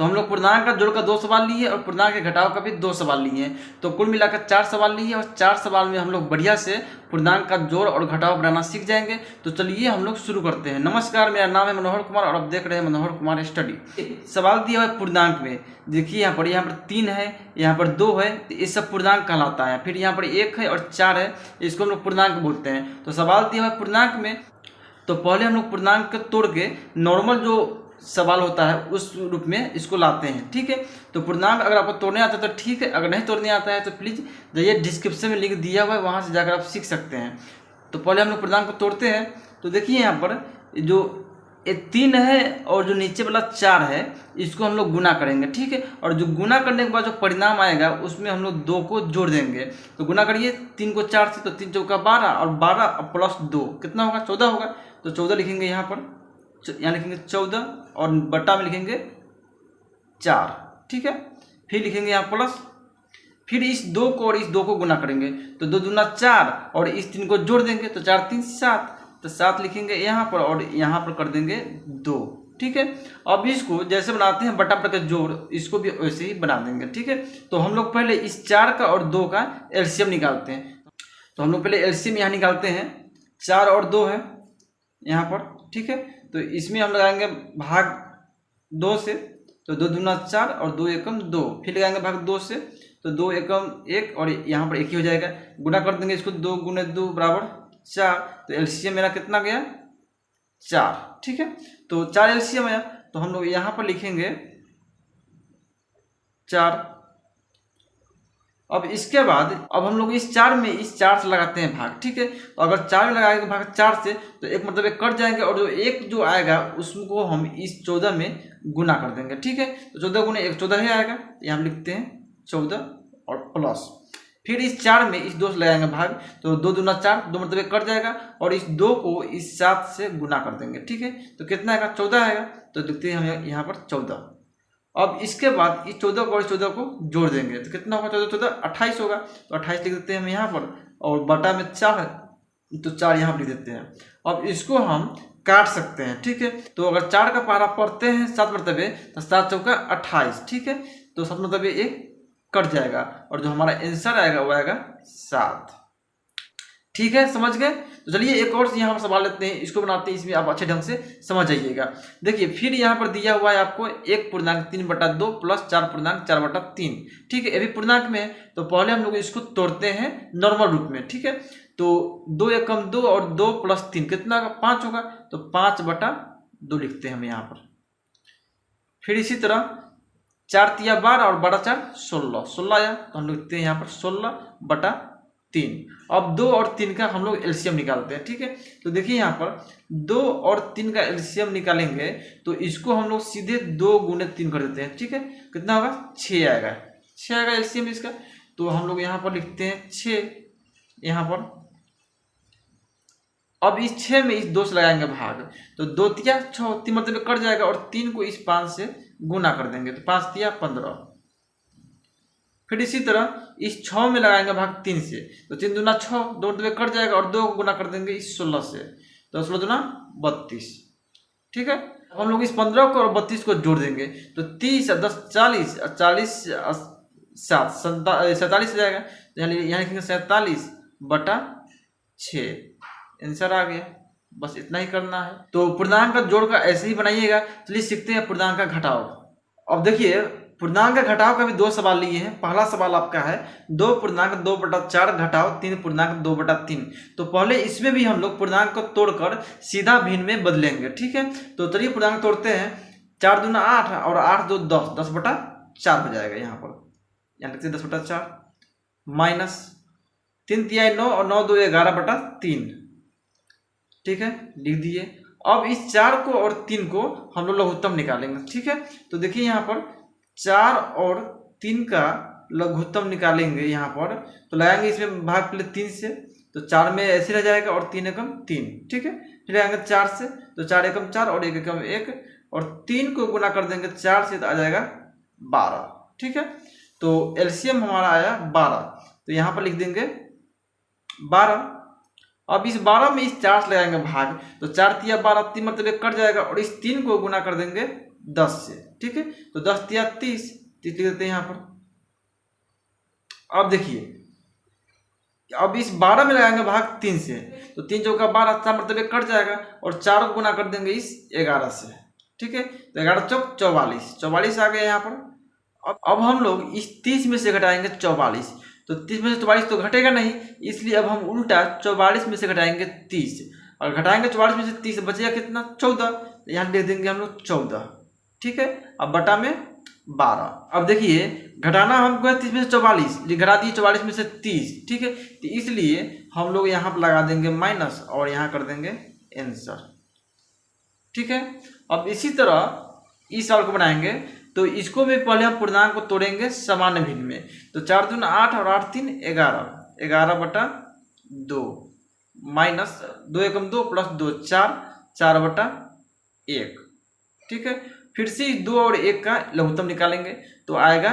तो हम लोग पूर्णांक का जोड़ का 2 सवाल लिए और पूर्णांक के घटाव का भी 2 सवाल लिए हैं। तो कुल मिलाकर 4 सवाल लिए और 4 सवाल में हम लोग बढ़िया से पूर्णांक का जोड़ और घटाव बनाना सीख जाएंगे। तो चलिए हम लोग शुरू करते हैं। नमस्कार, मेरा नाम है मनोहर कुमार और आप देख रहे हैं मनोहर कुमार स्टडी। सवाल दिया हुआ है पूर्णांक में, देखिए यहाँ पर 3 है, यहाँ पर 2 है, तो ये सब पूर्णांक कहलाता है। फिर यहाँ पर 1 है और 4 है, इसको हम लोग पूर्णांक बोलते हैं। तो सवाल दिया हुआ है पूर्णांक में, तो पहले हम लोग पूर्णांक को तोड़ के नॉर्मल जो सवाल होता है उस रूप में इसको लाते हैं। ठीक है, तो पूर्णांक अगर आपको तोड़ने आता है तो ठीक है, अगर नहीं तोड़ने आता है तो प्लीज़ जाइए डिस्क्रिप्शन में लिंक दिया हुआ है, वहाँ से जाकर आप सीख सकते हैं। तो पहले हम लोग पूर्णांक को तोड़ते हैं। तो देखिए यहाँ पर जो ये 3 है और जो नीचे वाला 4 है, इसको हम लोग गुना करेंगे। ठीक है, और जो गुना करने के बाद जो परिणाम आएगा उसमें हम लोग 2 को जोड़ देंगे। तो गुना करिए 3 को 4 से, तो 3 चौका 12 और 12 प्लस 2 कितना होगा, 14 होगा। तो 14 लिखेंगे यहाँ पर, यहाँ लिखेंगे 14 और बटा में लिखेंगे 4। ठीक है, फिर लिखेंगे यहाँ प्लस, फिर इस 2 को और इस 2 को गुना करेंगे। तो 2 दूना 4 और इस 3 को जोड़ देंगे, तो 4 3 7, तो 7 लिखेंगे यहाँ पर और यहाँ पर कर देंगे 2। ठीक है, अब इसको जैसे बनाते हैं बटा बटा के जोड़, इसको भी वैसे ही बना देंगे। ठीक है, तो हम लोग पहले इस 4 का और 2 का एलसीएम निकालते हैं। तो हम लोग पहले एलसीएम यहाँ निकालते हैं। 4 और 2 है यहाँ पर। ठीक है, तो इसमें हम लगाएंगे भाग 2 से, तो 2 दूना 4 और 2 एकम 2, फिर लगाएंगे भाग 2 से, तो 2 एकम 1 और यहाँ पर 1 ही हो जाएगा। गुना कर देंगे इसको, 2 गुने 2 बराबर 4। तो एलसीएम मेरा कितना गया, 4। ठीक है, तो 4 एलसीएम आया, तो हम लोग यहाँ पर लिखेंगे 4। अब इसके बाद अब हम लोग इस 4 में इस 4 से लगाते हैं भाग। ठीक है, तो अगर 4 में लगाएंगे भाग 4 से, तो एक मतलब एक कट जाएंगे और जो एक जो आएगा उसको हम इस 14 में गुना कर देंगे। ठीक है, तो 14 गुने 1 14 ही आएगा, यहाँ हम लिखते हैं 14 और प्लस, फिर इस 4 में इस 2 से लगाएंगे भाग, तो 2 दूना 4, 2 मतलब एक कट जाएगा और इस 2 को इस 7 से गुना कर देंगे। ठीक है, तो कितना आएगा, 14 आएगा। तो देखते हैं हम यहाँ पर 14। अब इसके बाद इस 14 को और इस 14 को जोड़ देंगे, तो कितना होगा, 14 14 28 होगा। तो 28 लिख देते हैं हम यहाँ पर, और बटा में 4 है, तो 4 यहाँ पर लिख देते हैं। अब इसको हम काट सकते हैं। ठीक है, तो अगर 4 का पहाड़ा पढ़ते हैं 7 मरतबे, तो 7 चौका 28। ठीक है, तो 7 मरतबे 1 कट जाएगा और जो हमारा आंसर आएगा वो आएगा 7। ठीक है, समझ गए। तो चलिए एक और यहाँ पर सवाल लेते हैं, इसको बनाते हैं, इसमें आप अच्छे ढंग से समझ जाइएगा। देखिए फिर यहाँ पर दिया हुआ है आपको 1 पूर्णांक 3 बटा 2 प्लस 4 पूर्णांक 4 बटा 3। ठीक है, ये भी पूर्णांक में है, तो पहले हम लोग इसको तोड़ते हैं नॉर्मल रूप में। ठीक है, तो 2 एकम 2 और 2 प्लस 3 कितना होगा, 5 होगा। तो 5 बटा 2 लिखते हैं हम यहाँ पर। फिर इसी तरह 4 तिया 12 और 12 4 16, 16 आया, तो हम लिखते हैं यहाँ पर 16 बटा 3। अब 2 और 3 का हम लोग एलसीएम निकालते हैं। ठीक है, तो देखिए यहाँ पर 2 और 3 का एलसीएम निकालेंगे, तो इसको हम लोग सीधे 2 गुने 3 कर देते हैं। ठीक है, कितना होगा, 6 आएगा, 6 आएगा एलसीएम इसका। तो हम लोग यहाँ पर लिखते हैं 6 यहाँ पर। अब इस 6 में इस 2 से लगाएंगे भाग, तो 2 तिया 6, 3 मतलब कट जाएगा और 3 को इस 5 से गुना कर देंगे, तो 5 तिया 15। फिर इसी तरह इस 6 में लगाएंगे भाग 3 से, तो 3 दूना 6, 2 मतलब कट जाएगा और 2 को गुना कर देंगे इस 16 से, तो 16 दूना 32। ठीक है, हम लोग इस 15 को और 32 को जोड़ देंगे, तो 30 और 10 40 और 40 7 47 हो जाएगा। यहाँ लिखेंगे 47 बटा 6, आंसर आ गया। बस इतना ही करना है। तो पूर्णांक का जोड़ का ऐसे ही बनाइएगा। चलिए सीखते हैं पूर्णांक का घटाव। अब देखिए पूर्णांक का घटाव का भी 2 सवाल लिए हैं। पहला सवाल आपका है 2 पूर्णांक 2 बटा 4 घटाव 3 पूर्णांक 2 बटा 3। तो पहले इसमें भी हम लोग पूर्णांक को तोड़कर सीधा भिन्न में बदलेंगे। ठीक है, तो चलिए पूर्णांक तोड़ते हैं। 4 दूना 8 और 8 2 10, 10 बटा 4 हो जाएगा। यहाँ लिखते हैं 10 बटा 4 माइनस 3 तिया 9 और 9 2 11 बटा 3। ठीक है, लिख दिए। अब इस 4 को और 3 को हम लोग लघुत्तम निकालेंगे। ठीक है, तो देखिए यहाँ पर 4 और 3 का लघुत्तम निकालेंगे। यहाँ पर तो लगाएंगे इसमें भाग पहले 3 से, तो 4 में ऐसे रह जाएगा और 3 एकम 3। ठीक है, फिर लगाएंगे 4 से, तो 4 एकम 4 और 1 एकम 1 और 3 को गुना कर देंगे 4 से, तो आ जाएगा 12। ठीक है, तो एलसीएम हमारा आया 12, तो यहाँ पर लिख देंगे 12। अब इस 12 में इस 4 से लगाएंगे भाग, तो 4 तिया 12, 3 मतलब 1 कट जाएगा और इस 3 को गुना कर देंगे 10 से, ठीक है। तो 10 तिया 30 लिख देते हैं यहाँ पर। अब देखिए, अब इस 12 में लगाएंगे भाग 3 से, तो 3 चौका 12, 4 मतलब कट जाएगा और 4 को गुना कर देंगे इस 11 से, ठीक है। तो 11 चौक 44, 44 आ गया यहाँ पर। अब हम लोग इस 30 में से घटाएंगे 44, तो 30 में से 44 तो घटेगा नहीं, इसलिए अब हम उल्टा 44 में से घटाएंगे 30, और घटाएंगे 44 में से 30, बचेगा कितना 14, तो यहाँ लिख देंगे हम लोग 14, ठीक है। अब बटा में 12। अब देखिए घटाना हमको है 30 में से 44, घटा दिए 44 में से 30, ठीक है। तो इसलिए हम लोग यहाँ पर लगा देंगे माइनस और यहाँ कर देंगे आंसर, ठीक है। अब इसी तरह इस सवाल को बनाएंगे, तो इसको भी पहले हम पूर्णांक को तोड़ेंगे सामान्य भिन्न में। तो 4 दूना 8 और 8 3 11, 11 बटा 2 माइनस 2 एकम 2 प्लस 2 4, 4 बटा 1, ठीक है। फिर से 2 और 1 का लघुत्तम निकालेंगे, तो आएगा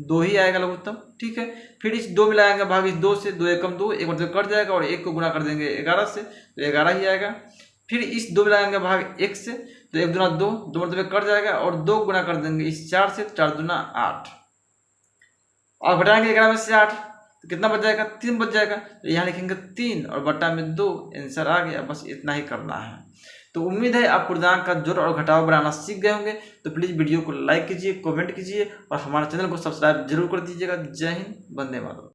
2 ही आएगा लघुत्तम, ठीक है। फिर इस 2 में लगाएंगे भाग इस 2 से, 2 एकम 2, एक मतलब कट जाएगा और 1 को गुना कर देंगे 11 से, तो 11 ही आएगा। फिर इस 2 में लगाएंगे भाग 1 से, तो 1 दूना 2, 2 मतलब कट जाएगा और 2 गुना कर देंगे इस 4 से, 4 दूना 8, और घटाएंगे 11 में से 8, तो कितना बच जाएगा 3 बच जाएगा, तो यहाँ लिखेंगे 3 और बटा में 2, आंसर आ गया। बस इतना ही करना है। तो उम्मीद है आप पूर्णांक का जोड़ और घटाव बनाना सीख गए होंगे। तो प्लीज़ वीडियो को लाइक कीजिए, कमेंट कीजिए और हमारे चैनल को सब्सक्राइब जरूर कर दीजिएगा। जय हिंद, वंदे मातरम।